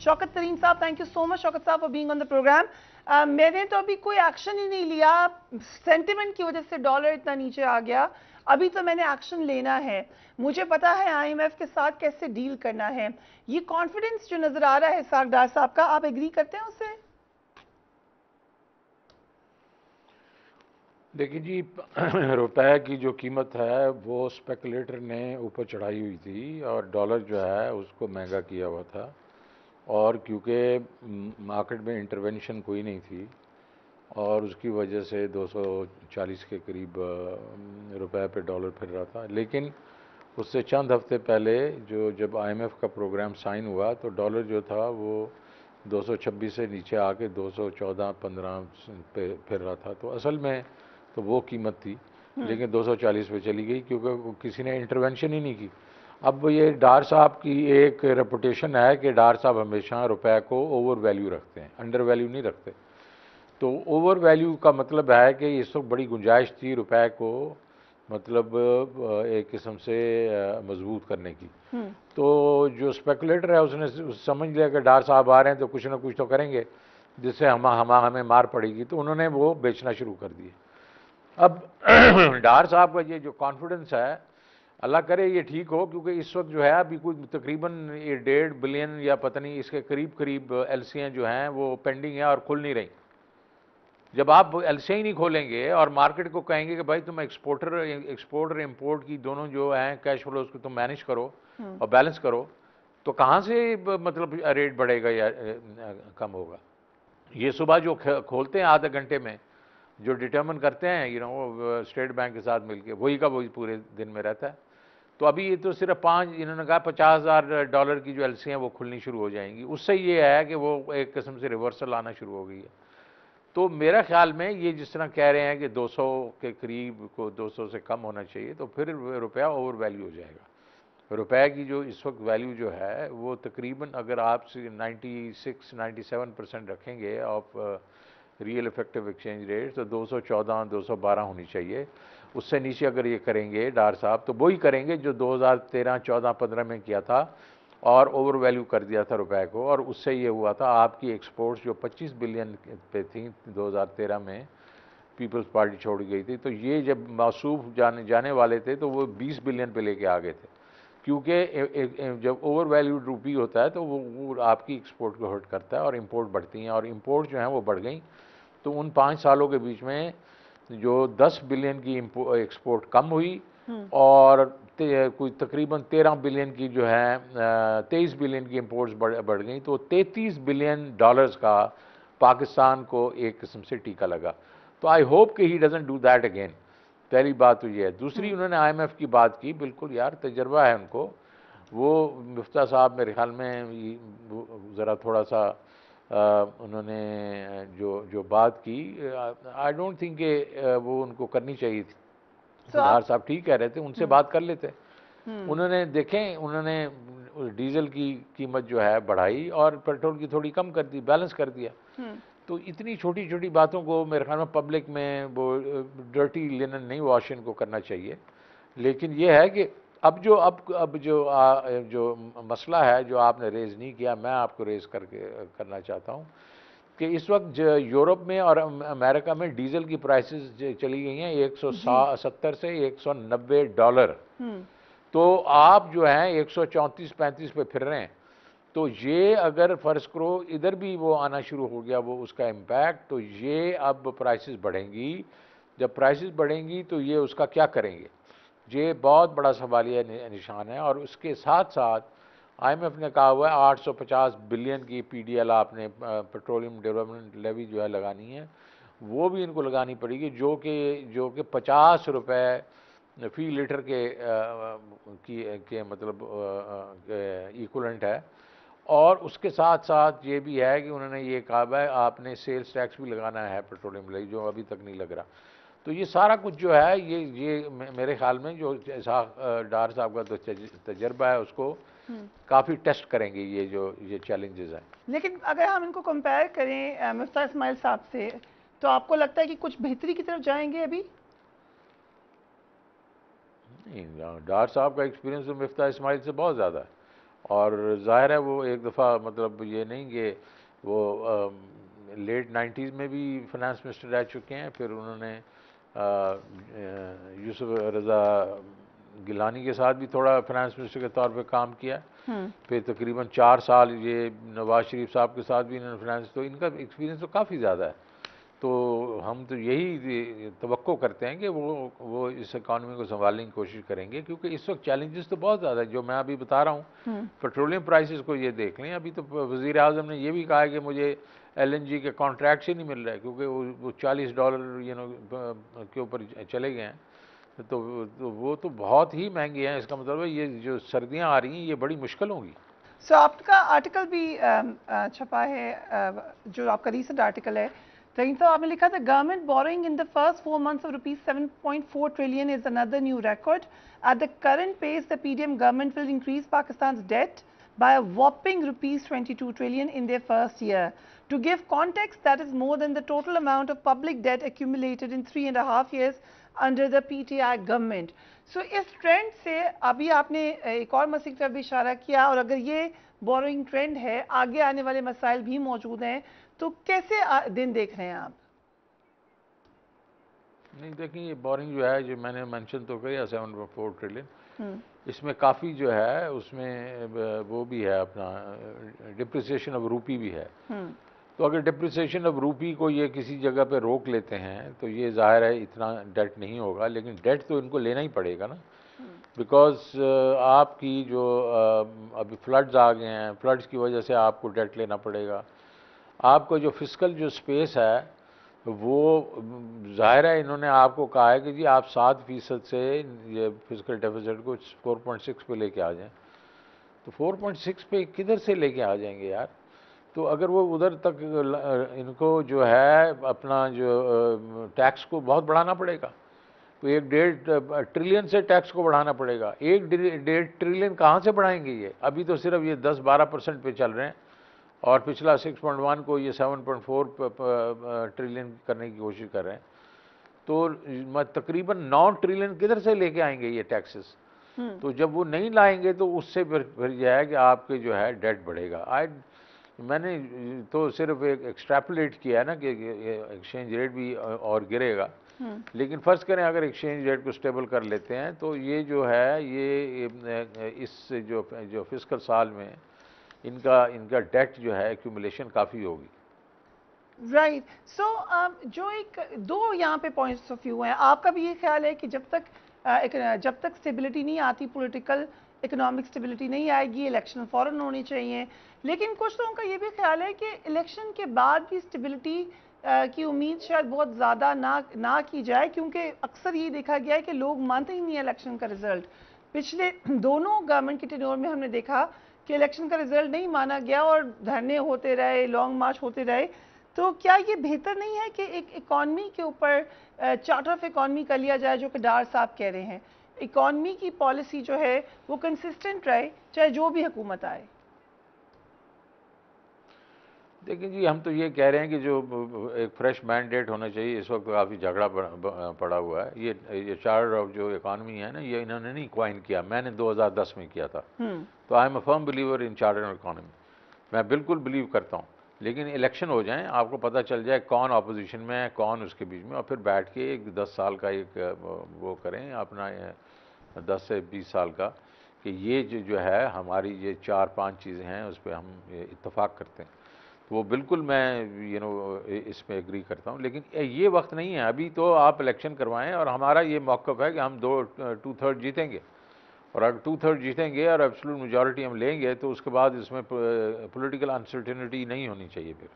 शौकत तरीन साहब, thank you so much Shaukat साहब for being on the program. मैंने तो अभी कोई एक्शन ही नहीं लिया, सेंटिमेंट की वजह से डॉलर इतना नीचे आ गया। अभी तो मैंने एक्शन लेना है, मुझे पता है आईएमएफ के साथ कैसे डील करना है। ये कॉन्फिडेंस जो नजर आ रहा है इसाक डार साहब का, आप एग्री करते हैं उससे? देखिए जी, रुपए की जो कीमत है वो स्पेकुलेटर ने ऊपर चढ़ाई हुई थी और डॉलर जो है उसको महंगा किया हुआ था। और क्योंकि मार्केट में इंटरवेंशन कोई नहीं थी और उसकी वजह से 240 के करीब रुपए पे डॉलर फिर रहा था। लेकिन उससे चंद हफ्ते पहले जब आईएमएफ का प्रोग्राम साइन हुआ तो डॉलर जो था वो 226 से नीचे आके 214-15 पे फिर रहा था। तो असल में तो वो कीमत थी, लेकिन 240 पे चली गई क्योंकि किसी ने इंटरवेंशन ही नहीं की। अब ये डार साहब की एक रेपुटेशन है कि डार साहब हमेशा रुपए को ओवर वैल्यू रखते हैं, अंडर वैल्यू नहीं रखते। तो ओवर वैल्यू का मतलब है कि इस वक्त बड़ी गुंजाइश थी रुपए को, मतलब एक किस्म से मजबूत करने की। तो जो स्पेकुलेटर है उसने समझ लिया कि डार साहब आ रहे हैं तो कुछ ना कुछ तो करेंगे जिससे हमें मार पड़ेगी, तो उन्होंने वो बेचना शुरू कर दिए। अब डार साहब का ये जो कॉन्फिडेंस है, अल्लाह करे ये ठीक हो, क्योंकि इस वक्त जो है अभी कोई तकरीबन ये 1.5 बिलियन या पता नहीं इसके करीब करीब एलसीएं जो हैं वो पेंडिंग है और खुल नहीं रही। जब आप एलसीआई ही नहीं खोलेंगे और मार्केट को कहेंगे कि भाई तुम एक्सपोर्ट और इंपोर्ट की दोनों जो हैं कैश फ्लो उसको तुम मैनेज करो और बैलेंस करो, तो कहाँ से मतलब रेट बढ़ेगा या कम होगा। ये सुबह जो खोलते हैं आधे घंटे में, जो डिटर्मिन करते हैं स्टेट बैंक के साथ मिलके, वही का वही पूरे दिन में रहता है। तो अभी ये तो सिर्फ इन्होंने कहा $50,000 की जो एलसी हैं वो खुलनी शुरू हो जाएंगी। उससे ये है कि वो एक किस्म से रिवर्सल आना शुरू हो गई है। तो मेरा ख्याल में ये जिस तरह कह रहे हैं कि 200 के करीब को 200 से कम होना चाहिए, तो फिर रुपया ओवर वैल्यू हो जाएगा। रुपए की जो इस वक्त वैल्यू जो है वो तकरीबन अगर आप 96-97% रखेंगे of real effective exchange rate, तो 214-212 होनी चाहिए। उससे नीचे अगर ये करेंगे डार साहब तो वही करेंगे जो 2013, 14, 15 में किया था और ओवर वैल्यू कर दिया था रुपए को। और उससे ये हुआ था आपकी एक्सपोर्ट्स जो 25 बिलियन पे थी 2013 में, पीपल्स पार्टी छोड़ गई थी, तो ये जब मौसूफ जाने वाले थे तो वो 20 बिलियन पे लेके आ गए थे। क्योंकि जब ओवर वैल्यूड रूपी होता है तो वो आपकी एक्सपोर्ट को हर्ट करता है और इंपोर्ट बढ़ती हैं, और इंपोर्ट जो है वो बढ़ गई। तो उन 5 सालों के बीच में जो 10 बिलियन की एक्सपोर्ट कम हुई और कोई तकरीबन 13 बिलियन की जो है 23 बिलियन की इंपोर्ट्स बढ़ गई। तो 33 बिलियन डॉलर्स का पाकिस्तान को एक किस्म से टीका लगा। तो आई होप कि he doesn't do that again. पहली बात तो ये है। दूसरी, उन्होंने आईएमएफ की बात की, बिल्कुल यार तजर्बा है उनको। वो मुफ्ता साहब मेरे ख्याल में ज़रा थोड़ा सा उन्होंने जो बात की, आई डोंट थिंक वो उनको करनी चाहिए थी। डार साहब ठीक कह रहे थे, उनसे बात कर लेते। उन्होंने देखें, उन्होंने डीजल की कीमत जो है बढ़ाई और पेट्रोल की थोड़ी कम कर दी, बैलेंस कर दिया। तो इतनी छोटी छोटी बातों को मेरे ख्याल में पब्लिक में वो डर्टी लिनन नहीं वॉश इनको करना चाहिए। लेकिन ये है कि अब जो मसला है जो आपने रेज़ नहीं किया, मैं आपको रेज़ करना चाहता हूँ कि इस वक्त यूरोप में और अमेरिका में डीजल की प्राइसेस चली गई हैं 170 से $190। तो आप जो हैं 134-35 पे फिर रहे हैं। तो ये अगर फ़र्ज़ करो इधर भी वो आना शुरू हो गया वो उसका इम्पैक्ट, तो ये अब प्राइसेस बढ़ेंगी। जब प्राइसेस बढ़ेंगी तो ये उसका क्या करेंगे, ये बहुत बड़ा सवालिया निशान है। और उसके साथ साथ आईएमएफ ने कहा हुआ है 850 बिलियन की पीडीएल आपने पेट्रोलियम डेवलपमेंट लेवी जो है लगानी है, वो भी इनको लगानी पड़ेगी, जो कि 50 रुपये फी लीटर के मतलब इक्वलेंट है। और उसके साथ साथ ये भी है कि उन्होंने ये कहा है आपने सेल्स टैक्स भी लगाना है पेट्रोलियम लेवी, जो अभी तक नहीं लग रहा। तो ये सारा कुछ जो है ये मेरे ख्याल में जो डार साहब का तजर्बा है उसको काफ़ी टेस्ट करेंगे ये चैलेंजेस हैं। लेकिन अगर हम इनको कंपेयर करें मुफ्ता इस्माइल साहब से, तो आपको लगता है कि कुछ बेहतरी की तरफ जाएंगे अभी? नहीं, डार साहब का एक्सपीरियंस तो मुफ्ता इस्माइल से बहुत ज़्यादा है। और ज़ाहिर है वो एक दफ़ा मतलब ये नहीं कि वो लेट 90s में भी फाइनेंस मिनिस्टर रह चुके हैं, फिर उन्होंने यूसुफ रज़ा गिलानी के साथ भी थोड़ा फाइनेंस मिनिस्टर के तौर पे काम किया, फिर तकरीबन 4 साल ये नवाज शरीफ साहब के साथ भी इन्होंने फाइनेंस, तो इनका एक्सपीरियंस तो काफ़ी ज़्यादा है। तो हम तो यही तवक्को करते हैं कि वो इस इकॉनमी को संभालने की कोशिश करेंगे, क्योंकि इस वक्त चैलेंजेस तो बहुत ज़्यादा है जो मैं अभी बता रहा हूँ। पेट्रोलियम प्राइसेस को ये देख लें, अभी तो वज़ीर आज़म ने ये भी कहा है कि मुझे LNG के कॉन्ट्रैक्ट ही नहीं मिल रहा है, क्योंकि वो $40 के ऊपर चले गए हैं। तो वो तो बहुत ही महंगे हैं। इसका मतलब है ये जो सर्दियाँ आ रही हैं ये बड़ी मुश्किल होंगी। सो आपका आर्टिकल भी छपा है, जो आपका रीसेंट आर्टिकल है, रहीम साहब, आपने लिखा था government borrowing in the first 4 months of ₹7.4 trillion is another new record. At the current pace, the PDM government will increase Pakistan's debt by a whopping ₹22 trillion in their first year. To give context, that is more than the total amount of public debt accumulated in 3.5 years under the PTI government. So इस trend से अभी आपने एक और मसले पर भी इशारा किया, और अगर ये बोरोइंग ट्रेंड है, आगे आने वाले मसाइल भी मौजूद हैं, तो कैसे दिन देख रहे हैं आप? नहीं देखिए, ये बोरिंग जो है, जो मैंने मेंशन तो किया 7.4 ट्रिलियन, इसमें काफ़ी जो है उसमें वो भी है, अपना डिप्रिसिएशन ऑफ रूपी भी है। तो अगर डिप्रिसिएशन ऑफ रूपी को ये किसी जगह पे रोक लेते हैं तो ये ज़ाहिर है इतना डेट नहीं होगा, लेकिन डेट तो इनको लेना ही पड़ेगा ना, बिकॉज आपकी जो अभी फ्लड्स आ गए हैं, फ्लड्स की वजह से आपको डेट लेना पड़ेगा। आपको जो फिस्कल जो स्पेस है वो ज़ाहिर है इन्होंने आपको कहा है कि जी आप 7% से ये फिजिकल डेफिसिट को 4.6 पे लेके आ जाएं। तो 4.6 पे किधर से लेके आ जाएंगे यार? तो अगर वो उधर तक इनको जो है अपना जो टैक्स को बहुत बढ़ाना पड़ेगा, तो 1.5 ट्रिलियन से टैक्स को बढ़ाना पड़ेगा। 1.5 ट्रिलियन कहाँ से बढ़ाएंगे ये? अभी तो सिर्फ ये 10-12% पे चल रहे हैं, और पिछला 6.1 को ये 7.4 ट्रिलियन करने की कोशिश कर रहे हैं। तो तकरीबन 9 ट्रिलियन किधर से लेके आएंगे ये टैक्सेस? तो जब वो नहीं लाएंगे तो उससे फिर यह है कि आपके जो है डेट बढ़ेगा। मैंने तो सिर्फ एक एक्सट्रैपुलेट किया है ना कि एक्सचेंज रेट भी और गिरेगा, लेकिन फ़र्ज़ करें अगर एक्सचेंज रेट को स्टेबल कर लेते हैं तो ये जो है ये इस जो फिस्कल साल में इनका डेट जो है एक्यूमुलेशन काफ़ी होगी। राइट। सो जो दो यहाँ पे पॉइंट्स ऑफ व्यू हैं, आपका भी ये ख्याल है कि जब तक स्टेबिलिटी नहीं आती, पॉलिटिकल इकोनॉमिक स्टेबिलिटी नहीं आएगी, इलेक्शन फ़ौरन होनी चाहिए, लेकिन कुछ लोगों का ये भी ख्याल है कि इलेक्शन के बाद भी स्टेबिलिटी की उम्मीद शायद बहुत ज़्यादा ना की जाए, क्योंकि अक्सर ये देखा गया है कि लोग मानते ही नहीं इलेक्शन का रिजल्ट। पिछले दोनों गवर्नमेंट के टेन्योर में हमने देखा कि इलेक्शन का रिजल्ट नहीं माना गया और धरने होते रहे, लॉन्ग मार्च होते रहे। तो क्या ये बेहतर नहीं है कि एक इकॉनमी के ऊपर चार्टर ऑफ इकॉनमी कर लिया जाए, जो कि डार साहब कह रहे हैं, इकॉनमी की पॉलिसी जो है वो कंसिस्टेंट रहे चाहे जो भी हुकूमत आए? देखिए जी, हम तो ये कह रहे हैं कि जो एक फ्रेश मैंडेट होना चाहिए। इस वक्त काफ़ी झगड़ा पड़ा हुआ है। ये चार्टर ऑफ जो इकॉनमी है ना, ये इन्होंने नहीं क्वाइन किया, मैंने 2010 में किया था। तो I am a firm believer in charter of economy, मैं बिल्कुल बिलीव करता हूँ। लेकिन इलेक्शन हो जाएं, आपको पता चल जाए कौन अपोजिशन में है, कौन उसके बीच में, और फिर बैठ के एक 10 साल का एक वो करें अपना, 10 से 20 साल का, कि ये जो है हमारी ये 4-5 चीज़ें हैं उस पर हम इत्तेफाक करते हैं। तो वो बिल्कुल मैं इस पर एग्री करता हूँ। लेकिन ये वक्त नहीं है, अभी तो आप इलेक्शन करवाएं, और हमारा ये मौक़िफ़ है कि हम 2/3 जीतेंगे, और अगर 2/3 जीतेंगे और एब्सोल्यूट मेजॉरिटी हम लेंगे तो उसके बाद इसमें पॉलिटिकल अनसर्टेनिटी नहीं होनी चाहिए फिर।